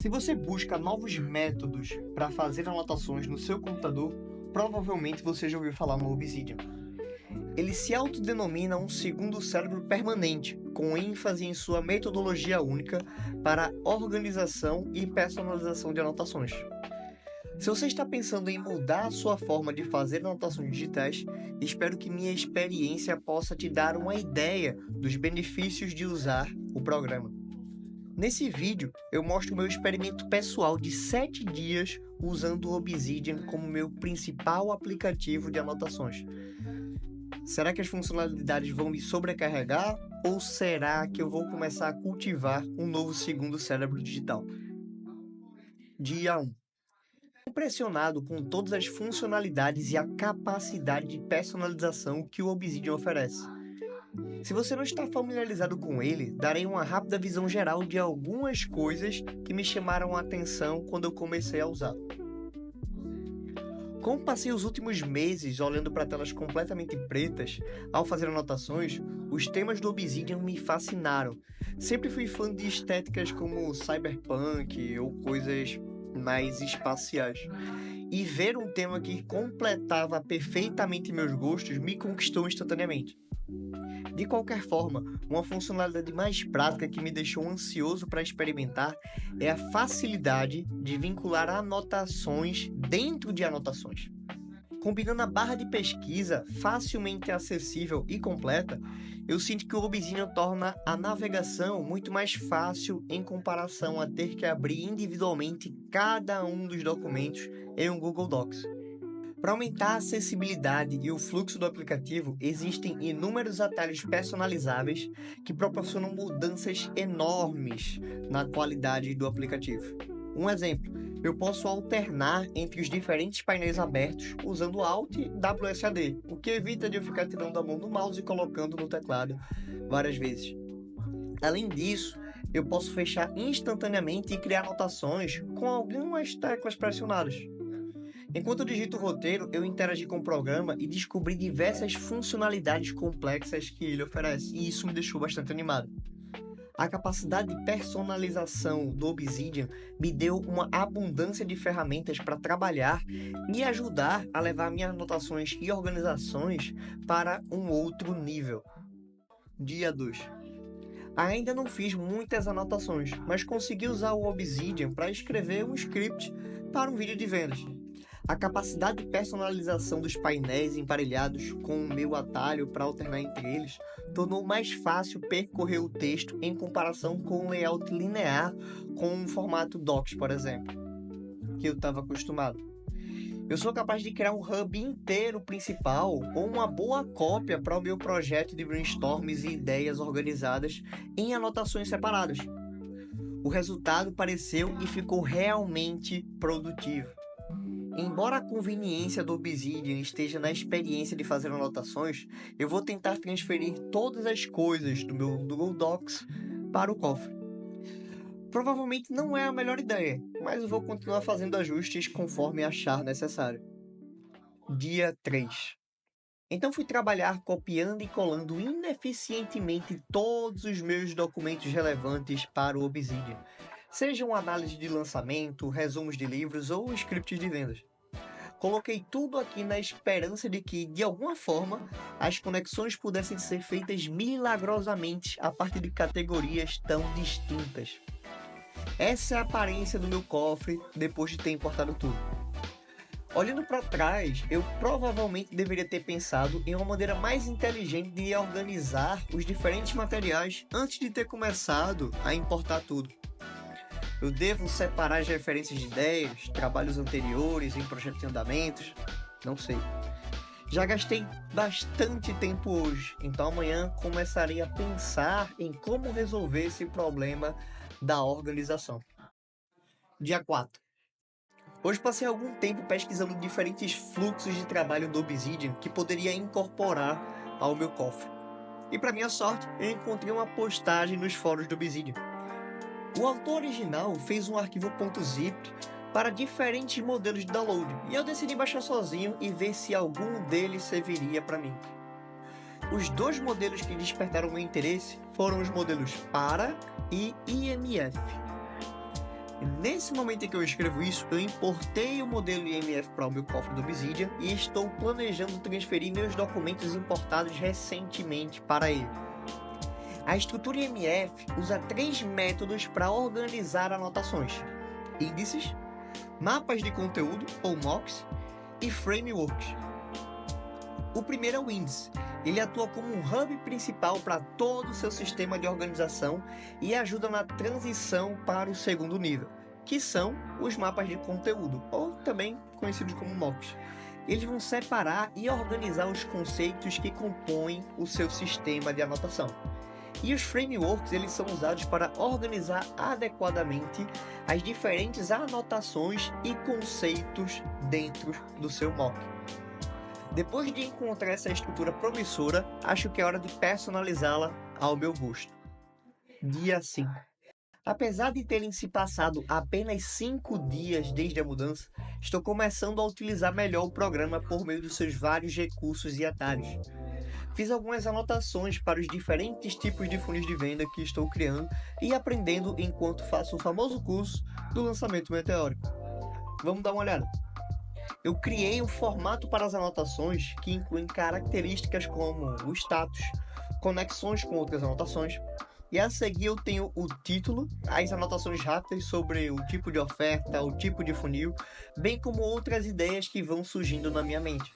Se você busca novos métodos para fazer anotações no seu computador, provavelmente você já ouviu falar no Obsidian. Ele se autodenomina um segundo cérebro permanente, com ênfase em sua metodologia única para organização e personalização de anotações. Se você está pensando em mudar a sua forma de fazer anotações digitais, espero que minha experiência possa te dar uma ideia dos benefícios de usar o programa. Nesse vídeo, eu mostro o meu experimento pessoal de 7 dias usando o Obsidian como meu principal aplicativo de anotações. Será que as funcionalidades vão me sobrecarregar ou será que eu vou começar a cultivar um novo segundo cérebro digital? Dia 1. Impressionado com todas as funcionalidades e a capacidade de personalização que o Obsidian oferece. Se você não está familiarizado com ele, darei uma rápida visão geral de algumas coisas que me chamaram a atenção quando eu comecei a usá-lo. Como passei os últimos meses olhando para telas completamente pretas ao fazer anotações, os temas do Obsidian me fascinaram. Sempre fui fã de estéticas como cyberpunk ou coisas mais espaciais. E ver um tema que completava perfeitamente meus gostos me conquistou instantaneamente. De qualquer forma, uma funcionalidade mais prática que me deixou ansioso para experimentar é a facilidade de vincular anotações dentro de anotações. Combinando a barra de pesquisa facilmente acessível e completa, eu sinto que o Obsidian torna a navegação muito mais fácil em comparação a ter que abrir individualmente cada um dos documentos em um Google Docs. Para aumentar a acessibilidade e o fluxo do aplicativo, existem inúmeros atalhos personalizáveis que proporcionam mudanças enormes na qualidade do aplicativo. Um exemplo, eu posso alternar entre os diferentes painéis abertos usando Alt e WSAD, o que evita de eu ficar tirando a mão do mouse e colocando no teclado várias vezes. Além disso, eu posso fechar instantaneamente e criar anotações com algumas teclas pressionadas. Enquanto eu digito o roteiro, eu interagi com o programa e descobri diversas funcionalidades complexas que ele oferece, e isso me deixou bastante animado. A capacidade de personalização do Obsidian me deu uma abundância de ferramentas para trabalhar e ajudar a levar minhas anotações e organizações para um outro nível. Dia 2. Ainda não fiz muitas anotações, mas consegui usar o Obsidian para escrever um script para um vídeo de vendas. A capacidade de personalização dos painéis emparelhados com o meu atalho para alternar entre eles tornou mais fácil percorrer o texto em comparação com um layout linear com um formato Docs, por exemplo, que eu estava acostumado. Eu sou capaz de criar um hub inteiro principal ou uma boa cópia para o meu projeto de brainstorms e ideias organizadas em anotações separadas. O resultado pareceu e ficou realmente produtivo. Embora a conveniência do Obsidian esteja na experiência de fazer anotações, eu vou tentar transferir todas as coisas do meu Google Docs para o cofre. Provavelmente não é a melhor ideia, mas eu vou continuar fazendo ajustes conforme achar necessário. Dia 3. Então fui trabalhar copiando e colando ineficientemente todos os meus documentos relevantes para o Obsidian, sejam análise de lançamento, resumos de livros ou scripts de vendas. Coloquei tudo aqui na esperança de que, de alguma forma, as conexões pudessem ser feitas milagrosamente a partir de categorias tão distintas. Essa é a aparência do meu cofre depois de ter importado tudo. Olhando para trás, eu provavelmente deveria ter pensado em uma maneira mais inteligente de organizar os diferentes materiais antes de ter começado a importar tudo. Eu devo separar as referências de ideias, trabalhos anteriores em projetos em andamentos? Não sei. Já gastei bastante tempo hoje, então amanhã começarei a pensar em como resolver esse problema da organização. Dia 4. Hoje passei algum tempo pesquisando diferentes fluxos de trabalho do Obsidian que poderia incorporar ao meu cofre. E para minha sorte, eu encontrei uma postagem nos fóruns do Obsidian. O autor original fez um arquivo .zip para diferentes modelos de download, e eu decidi baixar sozinho e ver se algum deles serviria para mim. Os 2 modelos que despertaram meu interesse foram os modelos PARA e IMF. Nesse momento em que eu escrevo isso, eu importei o modelo IMF para o meu cofre do Obsidian e estou planejando transferir meus documentos importados recentemente para ele. A estrutura IMF usa 3 métodos para organizar anotações: índices, mapas de conteúdo, ou mocks, e frameworks. O primeiro é o índice. Ele atua como um hub principal para todo o seu sistema de organização e ajuda na transição para o segundo nível, que são os mapas de conteúdo, ou também conhecidos como mocks. Eles vão separar e organizar os conceitos que compõem o seu sistema de anotação. E os frameworks, eles são usados para organizar adequadamente as diferentes anotações e conceitos dentro do seu mock. Depois de encontrar essa estrutura promissora, acho que é hora de personalizá-la ao meu gosto. Dia 5. Apesar de terem se passado apenas 5 dias desde a mudança, estou começando a utilizar melhor o programa por meio dos seus vários recursos e atalhos. Fiz algumas anotações para os diferentes tipos de funis de venda que estou criando e aprendendo enquanto faço o famoso curso do lançamento meteórico. Vamos dar uma olhada. Eu criei um formato para as anotações que incluem características como o status, conexões com outras anotações, e a seguir eu tenho o título, as anotações rápidas sobre o tipo de oferta, o tipo de funil, bem como outras ideias que vão surgindo na minha mente.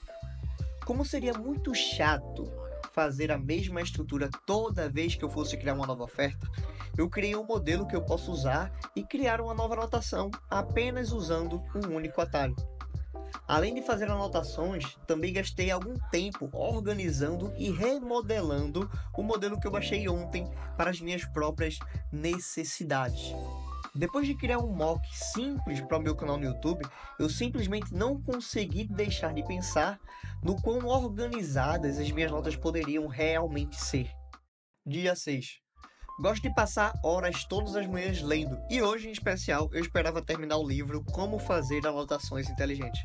Como seria muito chato fazer a mesma estrutura toda vez que eu fosse criar uma nova oferta, eu criei um modelo que eu posso usar e criar uma nova anotação apenas usando um único atalho. Além de fazer anotações, também gastei algum tempo organizando e remodelando o modelo que eu baixei ontem para as minhas próprias necessidades. Depois de criar um mock simples para o meu canal no YouTube, eu simplesmente não consegui deixar de pensar no quão organizadas as minhas notas poderiam realmente ser. Dia 6. Gosto de passar horas todas as manhãs lendo, e hoje em especial eu esperava terminar o livro Como Fazer Anotações Inteligentes.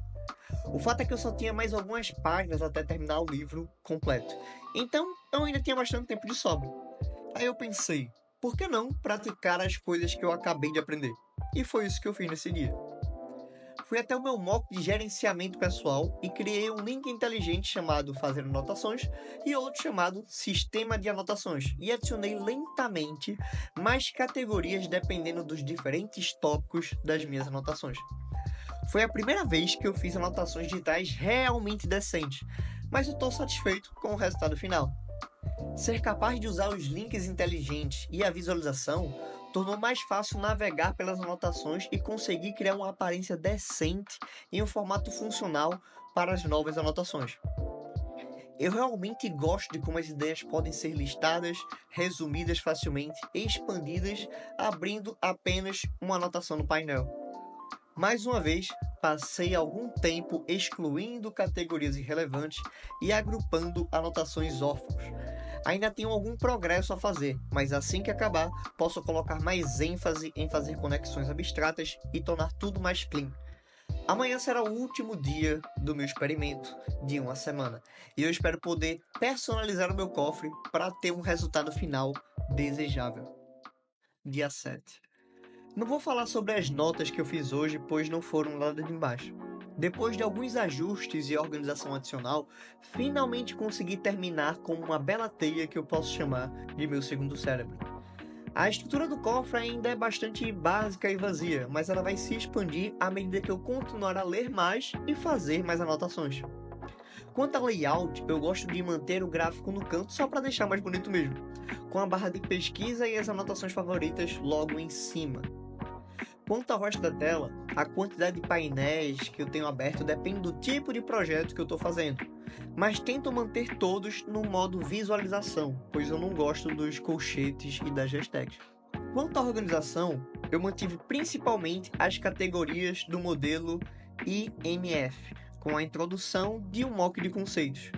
O fato é que eu só tinha mais algumas páginas até terminar o livro completo, então eu ainda tinha bastante tempo de sobra. Aí eu pensei, por que não praticar as coisas que eu acabei de aprender? E foi isso que eu fiz nesse dia. Fui até o meu mock de gerenciamento pessoal e criei um link inteligente chamado Fazer Anotações e outro chamado Sistema de Anotações, e adicionei lentamente mais categorias dependendo dos diferentes tópicos das minhas anotações. Foi a primeira vez que eu fiz anotações digitais realmente decentes, mas eu estou satisfeito com o resultado final. Ser capaz de usar os links inteligentes e a visualização tornou mais fácil navegar pelas anotações e conseguir criar uma aparência decente em um formato funcional para as novas anotações. Eu realmente gosto de como as ideias podem ser listadas, resumidas facilmente e expandidas abrindo apenas uma anotação no painel. Mais uma vez, passei algum tempo excluindo categorias irrelevantes e agrupando anotações órfãos. Ainda tenho algum progresso a fazer, mas assim que acabar, posso colocar mais ênfase em fazer conexões abstratas e tornar tudo mais clean. Amanhã será o último dia do meu experimento de uma semana, e eu espero poder personalizar o meu cofre para ter um resultado final desejável. Dia 7. Não vou falar sobre as notas que eu fiz hoje, pois não foram nada demais. Depois de alguns ajustes e organização adicional, finalmente consegui terminar com uma bela teia que eu posso chamar de meu segundo cérebro. A estrutura do cofre ainda é bastante básica e vazia, mas ela vai se expandir à medida que eu continuar a ler mais e fazer mais anotações. Quanto ao layout, eu gosto de manter o gráfico no canto só para deixar mais bonito mesmo, com a barra de pesquisa e as anotações favoritas logo em cima. Quanto ao resto da tela, a quantidade de painéis que eu tenho aberto depende do tipo de projeto que eu estou fazendo, mas tento manter todos no modo visualização, pois eu não gosto dos colchetes e das hashtags. Quanto à organização, eu mantive principalmente as categorias do modelo IMF, com a introdução de um mock de conceitos.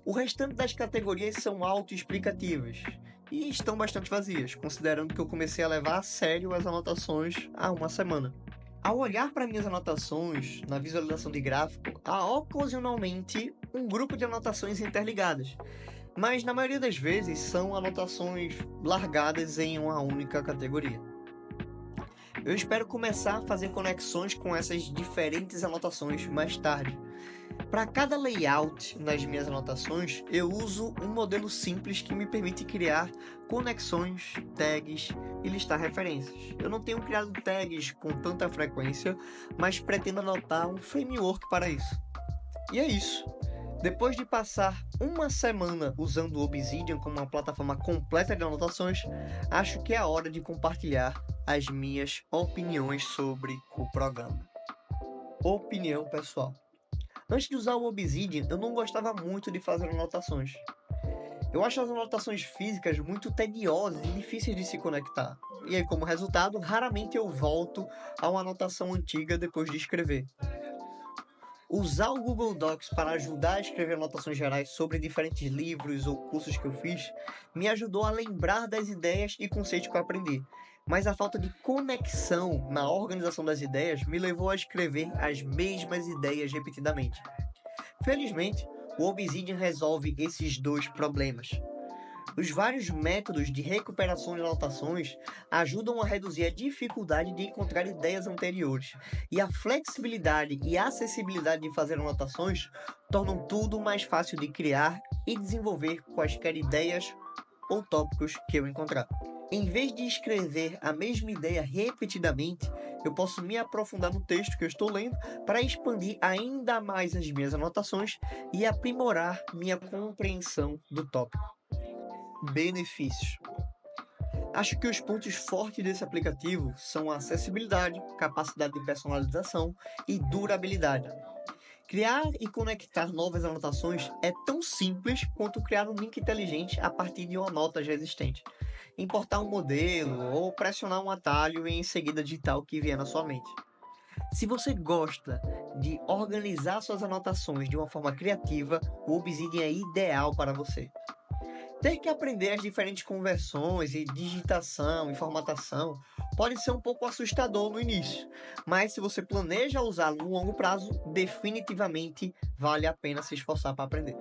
O restante das categorias são autoexplicativas e estão bastante vazias, considerando que eu comecei a levar a sério as anotações há uma semana. Ao olhar para minhas anotações na visualização de gráfico, há ocasionalmente um grupo de anotações interligadas, mas na maioria das vezes são anotações largadas em uma única categoria. Eu espero começar a fazer conexões com essas diferentes anotações mais tarde. Para cada layout nas minhas anotações, eu uso um modelo simples que me permite criar conexões, tags e listar referências. Eu não tenho criado tags com tanta frequência, mas pretendo adotar um framework para isso. E é isso. Depois de passar uma semana usando o Obsidian como uma plataforma completa de anotações, acho que é a hora de compartilhar as minhas opiniões sobre o programa. Opinião pessoal. Antes de usar o Obsidian, eu não gostava muito de fazer anotações. Eu acho as anotações físicas muito tediosas e difíceis de se conectar. E aí, como resultado, raramente eu volto a uma anotação antiga depois de escrever. Usar o Google Docs para ajudar a escrever anotações gerais sobre diferentes livros ou cursos que eu fiz me ajudou a lembrar das ideias e conceitos que eu aprendi. Mas a falta de conexão na organização das ideias me levou a escrever as mesmas ideias repetidamente. Felizmente, o Obsidian resolve esses dois problemas. Os vários métodos de recuperação de anotações ajudam a reduzir a dificuldade de encontrar ideias anteriores, e a flexibilidade e acessibilidade de fazer anotações tornam tudo mais fácil de criar e desenvolver quaisquer ideias ou tópicos que eu encontrar. Em vez de escrever a mesma ideia repetidamente, eu posso me aprofundar no texto que eu estou lendo para expandir ainda mais as minhas anotações e aprimorar minha compreensão do tópico. Benefícios. Acho que os pontos fortes desse aplicativo são a acessibilidade, capacidade de personalização e durabilidade. Criar e conectar novas anotações é tão simples quanto criar um link inteligente a partir de uma nota já existente. Importar um modelo ou pressionar um atalho e em seguida digitar o que vier na sua mente. Se você gosta de organizar suas anotações de uma forma criativa, o Obsidian é ideal para você. Ter que aprender as diferentes conversões e digitação e formatação pode ser um pouco assustador no início, mas se você planeja usá-lo no longo prazo, definitivamente vale a pena se esforçar para aprender.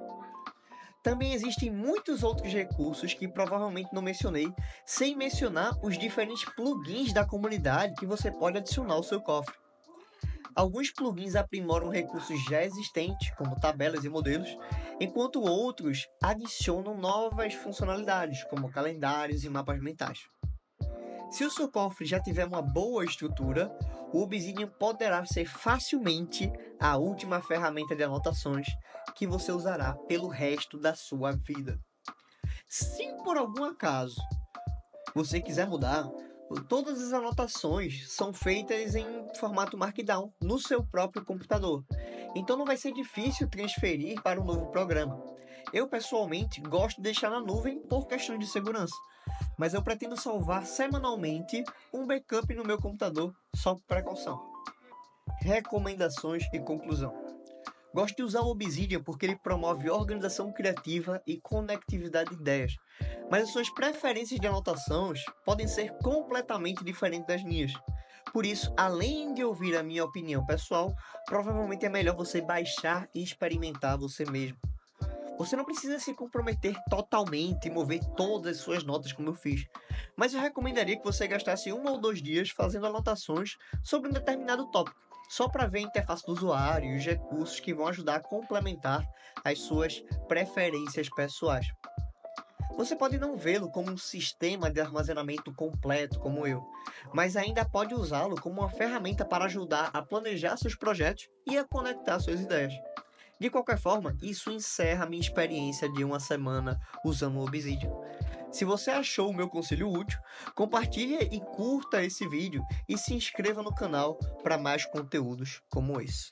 Também existem muitos outros recursos que provavelmente não mencionei, sem mencionar os diferentes plugins da comunidade que você pode adicionar ao seu cofre. Alguns plugins aprimoram recursos já existentes, como tabelas e modelos, enquanto outros adicionam novas funcionalidades, como calendários e mapas mentais. Se o seu cofre já tiver uma boa estrutura, o Obsidian poderá ser facilmente a última ferramenta de anotações que você usará pelo resto da sua vida. Se por algum acaso você quiser mudar, todas as anotações são feitas em formato Markdown no seu próprio computador, então não vai ser difícil transferir para um novo programa. Eu pessoalmente gosto de deixar na nuvem por questão de segurança, mas eu pretendo salvar semanalmente um backup no meu computador só por precaução. Recomendações e conclusão. Gosto de usar o Obsidian porque ele promove organização criativa e conectividade de ideias, mas as suas preferências de anotações podem ser completamente diferentes das minhas. Por isso, além de ouvir a minha opinião pessoal, provavelmente é melhor você baixar e experimentar você mesmo. Você não precisa se comprometer totalmente e mover todas as suas notas como eu fiz, mas eu recomendaria que você gastasse 1 ou 2 dias fazendo anotações sobre um determinado tópico, só para ver a interface do usuário e os recursos que vão ajudar a complementar as suas preferências pessoais. Você pode não vê-lo como um sistema de armazenamento completo como eu, mas ainda pode usá-lo como uma ferramenta para ajudar a planejar seus projetos e a conectar suas ideias. De qualquer forma, isso encerra a minha experiência de uma semana usando o Obsidian. Se você achou o meu conselho útil, compartilhe e curta esse vídeo e se inscreva no canal para mais conteúdos como esse.